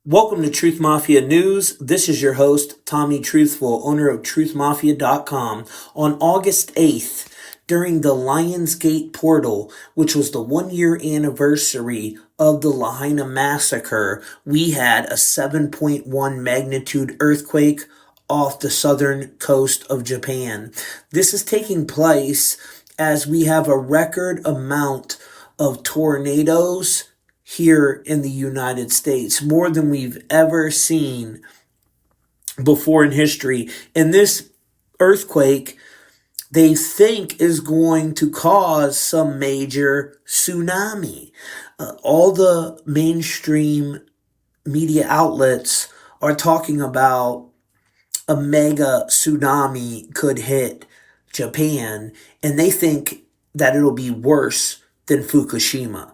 Welcome to Truth Mafia News. This is your host, Tommy Truthful, owner of truthmafia.com. On August 8th, during the Lionsgate Portal, which was the 1-year anniversary of the Lahaina massacre, we had a 7.1 magnitude earthquake off the southern coast of Japan. This is taking place as we have a record amount of tornadoes here in the United States, more than we've ever seen before in history. And this earthquake, they think, is going to cause some major tsunami. All the mainstream media outlets are talking about a mega tsunami could hit Japan, and they think that it'll be worse than Fukushima,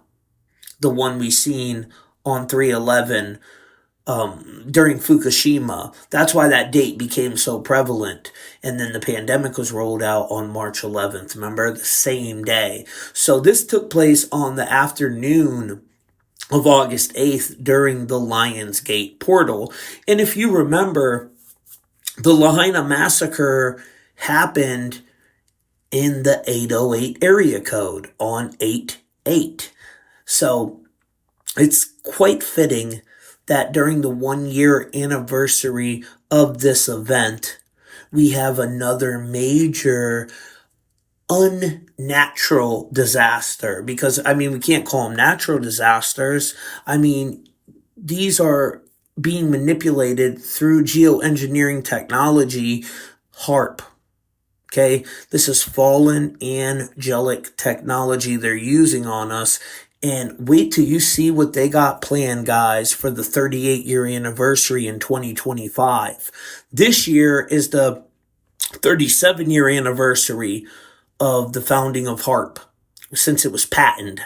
the one we seen on 3/11 during Fukushima. That's why that date became so prevalent. And then the pandemic was rolled out on March 11th, remember? The same day. So this took place on the afternoon of August 8th during the Lionsgate Portal. And if you remember, the Lahaina massacre happened in the 808 area code on 8/8. So it's quite fitting that during the 1-year anniversary of this event, we have another major unnatural disaster. Because, we can't call them natural disasters. These are being manipulated through geoengineering technology, HARP. Okay, this is fallen angelic technology they're using on us. And wait till you see what they got planned, guys, for the 38-year anniversary in 2025. This year is the 37-year anniversary of the founding of HARP, since it was patented.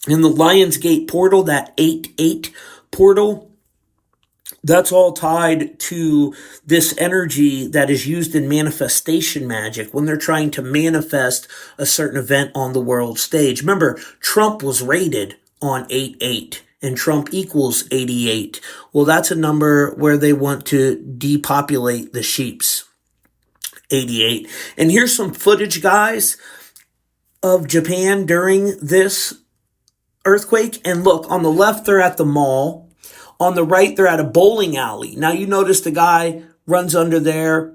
In the Lionsgate Portal, that 8/8 portal, that's all tied to this energy that is used in manifestation magic when they're trying to manifest a certain event on the world stage. Remember, Trump was rated on 8/8, and Trump equals 88. Well, that's a number where they want to depopulate the sheeps, 88. And here's some footage, guys, of Japan during this earthquake. And look, on the left, they're at the mall. On the right, they're at a bowling alley. Now, you notice the guy runs under there.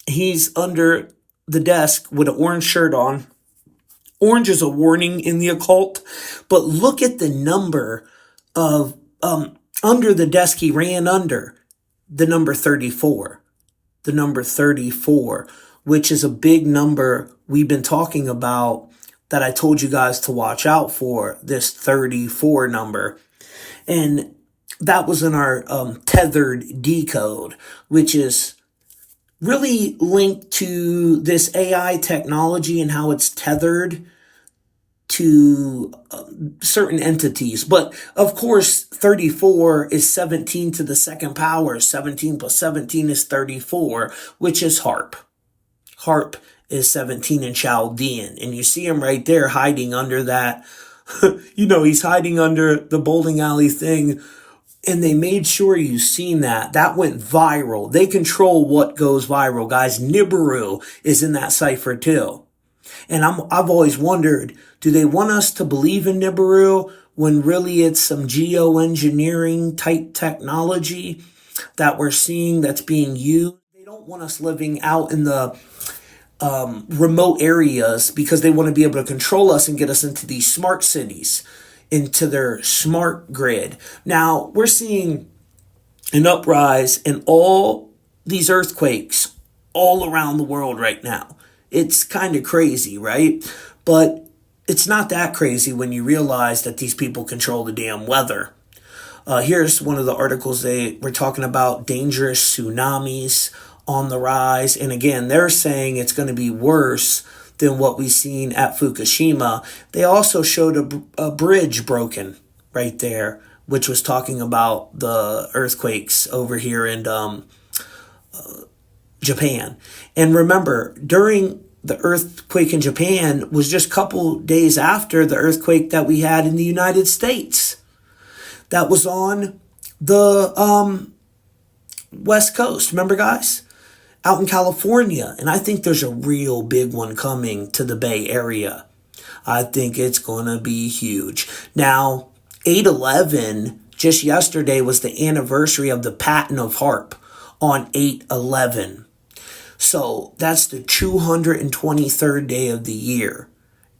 He's under the desk with an orange shirt on. Orange is a warning in the occult. But look at the number of, under the desk he ran under, the number 34. The number 34, which is a big number we've been talking about that I told you guys to watch out for, this 34 number. And that was in our tethered decode, which is really linked to this AI technology and how it's tethered to certain entities. But of course, 34 is 17 to the second power. 17 plus 17 is 34, which is HARP. HARP is 17 in Chaldean. And you see him right there hiding under that. He's hiding under the bowling alley thing. And they made sure you've seen that. That went viral. They control what goes viral, guys. Nibiru is in that cipher too. And I've always wondered, do they want us to believe in Nibiru when really it's some geoengineering type technology that we're seeing that's being used? They don't want us living out in the remote areas because they want to be able to control us and get us into these smart cities, into their smart grid. Now, we're seeing an uprise in all these earthquakes all around the world right now. It's kind of crazy, right? But it's not that crazy when you realize that these people control the damn weather. Here's one of the articles they were talking about, dangerous tsunamis on the rise. And again, they're saying it's going to be worse than what we've seen at Fukushima. They also showed a bridge broken right there, which was talking about the earthquakes over here in Japan. And remember, during the earthquake in Japan was just a couple days after the earthquake that we had in the United States. That was on the West Coast. Remember, guys? Out in California. And I think there's a real big one coming to the Bay Area. I think it's going to be huge. Now, 8/11, just yesterday, was the anniversary of the patent of HAARP on 8/11. So that's the 223rd day of the year.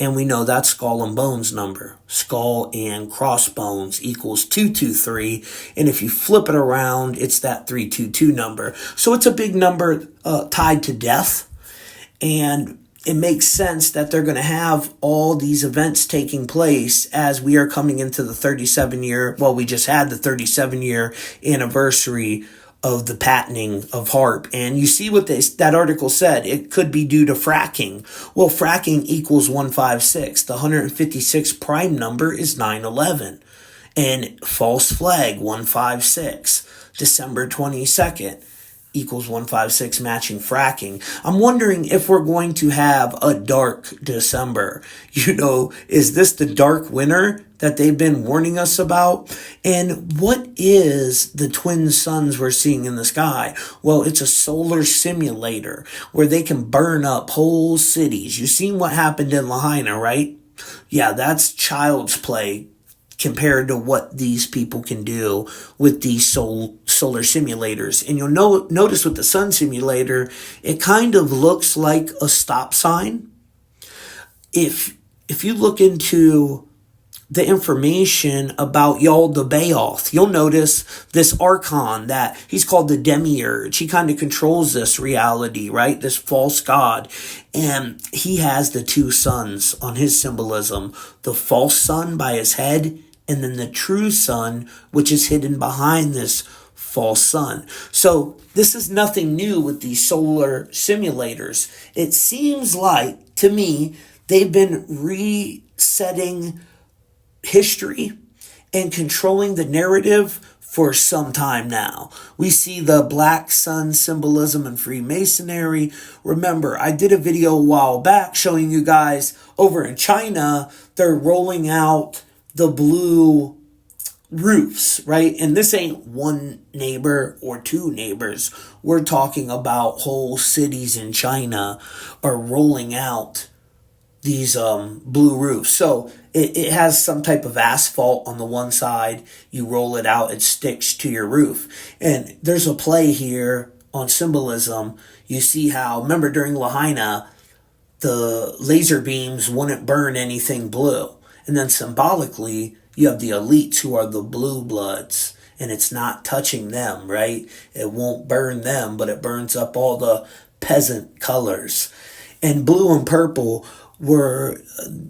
And we know that's skull and bones number. Skull and crossbones equals 223. And if you flip it around, it's that 322 number. So it's a big number tied to death. And it makes sense that they're going to have all these events taking place as we are coming into the 37-year, well, we just had the 37-year anniversary of the patenting of HAARP. And you see what that article said. It could be due to fracking. Well, fracking equals 156. The 156 prime number is 9/11. And false flag, 156. December 22nd equals 156, matching fracking. I'm wondering if we're going to have a dark December. Is this the dark winter that they've been warning us about? And what is the twin suns we're seeing in the sky? Well, it's a solar simulator where they can burn up whole cities. You've seen what happened in Lahaina, right? Yeah, that's child's play compared to what these people can do with these solar simulators. And you'll notice with the sun simulator, it kind of looks like a stop sign. If you look into the information about Yalda Bayoth, you'll notice this archon that he's called the demiurge. He kind of controls this reality, right? This false god. And he has the two suns on his symbolism. The false sun by his head, and then the true sun, which is hidden behind this false sun. So this is nothing new with these solar simulators. It seems like, to me, they've been resetting history and controlling the narrative for some time now. We see the black sun symbolism in Freemasonry. Remember, I did a video a while back showing you guys over in China, they're rolling out the blue roofs, right? And this ain't one neighbor or two neighbors. We're talking about whole cities in China are rolling out these blue roofs. So it has some type of asphalt on the one side. You roll it out, it sticks to your roof. And there's a play here on symbolism. You see how, remember during Lahaina, the laser beams wouldn't burn anything blue. And then symbolically, you have the elites who are the blue bloods, and it's not touching them, right? It won't burn them, but it burns up all the peasant colors. And blue and purple were,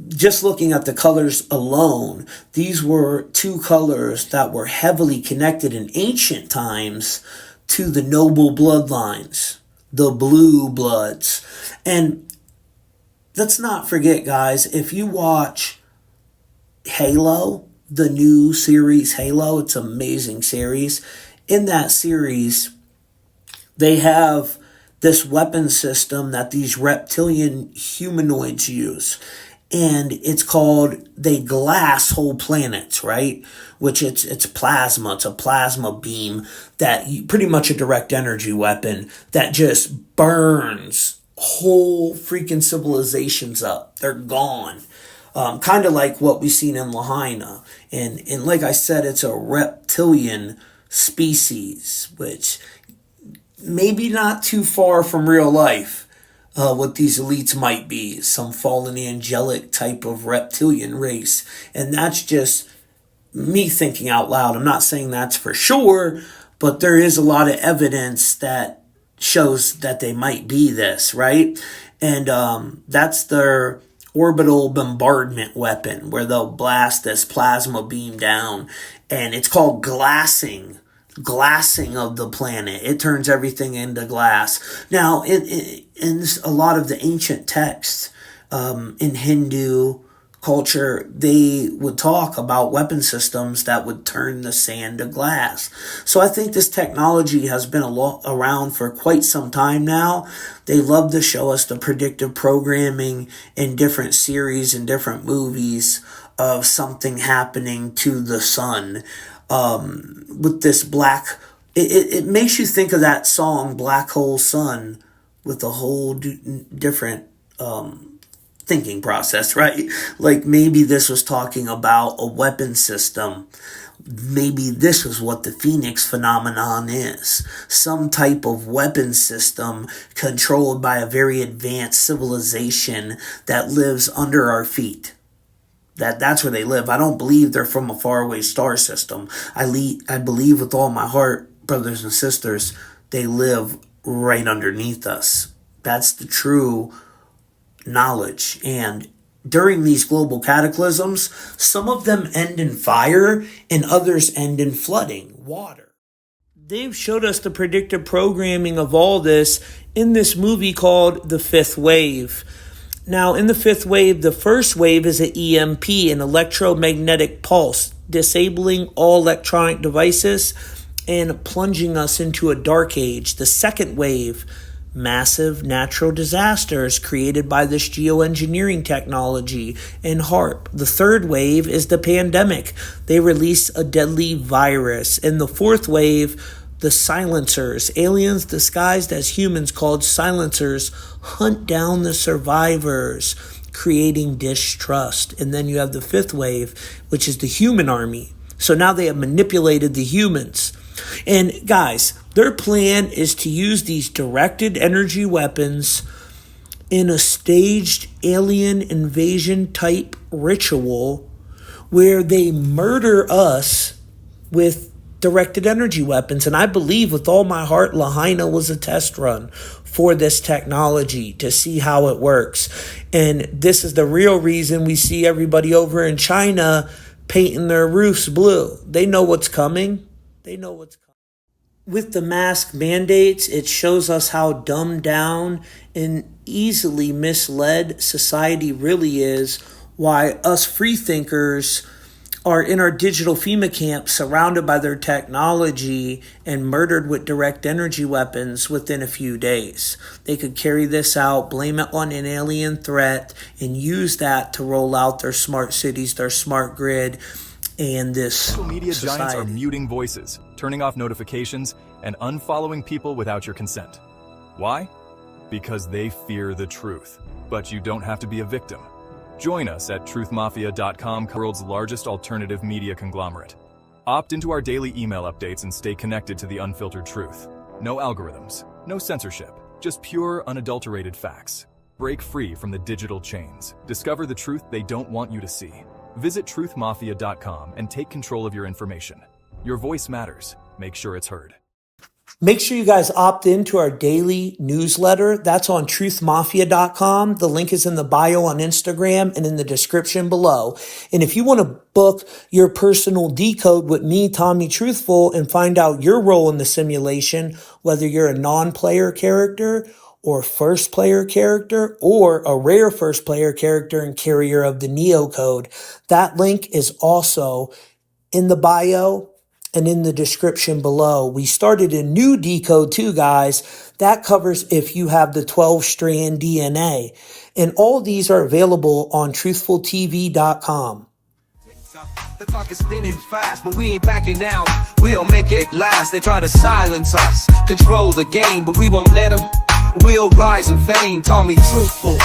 just looking at the colors alone, these were two colors that were heavily connected in ancient times to the noble bloodlines, the blue bloods. And let's not forget, guys, if you watch Halo, the new series Halo, it's an amazing series. In that series, they have this weapon system that these reptilian humanoids use. And it's called, they glass whole planets, right? Which it's plasma. It's a plasma beam that pretty much a direct energy weapon that just burns whole freaking civilizations up. They're gone. Kind of like what we've seen in Lahaina. And like I said, it's a reptilian species, which maybe not too far from real life. What these elites might be, some fallen angelic type of reptilian race. And that's just me thinking out loud. I'm not saying that's for sure, but there is a lot of evidence that shows that they might be this, right? And that's their orbital bombardment weapon, where they'll blast this plasma beam down, and it's called glassing of the planet. It turns everything into glass. Now, in a lot of the ancient texts in Hindu culture, they would talk about weapon systems that would turn the sand to glass. So I think this technology has been around for quite some time now. They love to show us the predictive programming in different series and different movies of something happening to the sun. with this black. It makes you think of that song "Black Hole Sun" with a whole different thinking process, right? Like maybe this was talking about a weapon system. Maybe this is what the Phoenix phenomenon is. Some type of weapon system controlled by a very advanced civilization that lives under our feet. That's where they live. I don't believe they're from a faraway star system. I believe with all my heart, brothers and sisters, they live right underneath us. That's the true knowledge. And during these global cataclysms, some of them end in fire and others end in flooding, water. They've showed us the predictive programming of all this in this movie called The Fifth Wave. Now, in the fifth wave, the first wave is an EMP, an electromagnetic pulse, disabling all electronic devices and plunging us into a dark age. The second wave, massive natural disasters created by this geoengineering technology and HAARP. The third wave is the pandemic. They release a deadly virus. And the fourth wave, the silencers, aliens disguised as humans called silencers, hunt down the survivors, creating distrust. And then you have the fifth wave, which is the human army. So now they have manipulated the humans. And guys, their plan is to use these directed energy weapons in a staged alien invasion type ritual where they murder us with directed energy weapons. And I believe with all my heart, Lahaina was a test run for this technology to see how it works. And this is the real reason we see everybody over in China painting their roofs blue. They know what's coming. They know what's coming. With the mask mandates, it shows us how dumbed down and easily misled society really is, why us freethinkers are in our digital FEMA camp surrounded by their technology and murdered with direct energy weapons within a few days. They could carry this out, blame it on an alien threat, and use that to roll out their smart cities, their smart grid, and this social media society. Giants are muting voices, turning off notifications, and unfollowing people without your consent. Why? Because they fear the truth. But you don't have to be a victim. Join us at truthmafia.com, the world's largest alternative media conglomerate. Opt into our daily email updates and stay connected to the unfiltered truth. No algorithms, no censorship, just pure, unadulterated facts. Break free from the digital chains. Discover the truth they don't want you to see. Visit truthmafia.com and take control of your information. Your voice matters. Make sure it's heard. Make sure you guys opt into our daily newsletter. That's on truthmafia.com. The link is in the bio on Instagram and in the description below. And if you want to book your personal decode with me, Tommy Truthful, and find out your role in the simulation, whether you're a non-player character or first player character or a rare first player character and carrier of the Neo code, that link is also in the bio and in the description below. We started a new decode too, guys. That covers if you have the 12-strand DNA. And all these are available on truthfultv.com. The clock is spinning fast, but we ain't backing down. We'll make it last. They try to silence us, control the game, but we won't let them. We'll rise in fame, Tommy Truthful,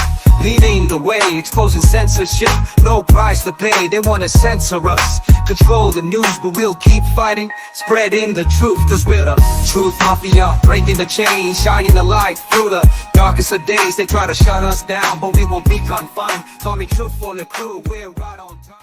leading the way, exposing censorship, no price to pay. They want to censor us, control the news, but we'll keep fighting, spreading the truth, cause we're the Truth Mafia, breaking the chains, shining the light through the darkest of days. They try to shut us down, but we won't be confined. Tommy Truthful and the crew, we're right on time.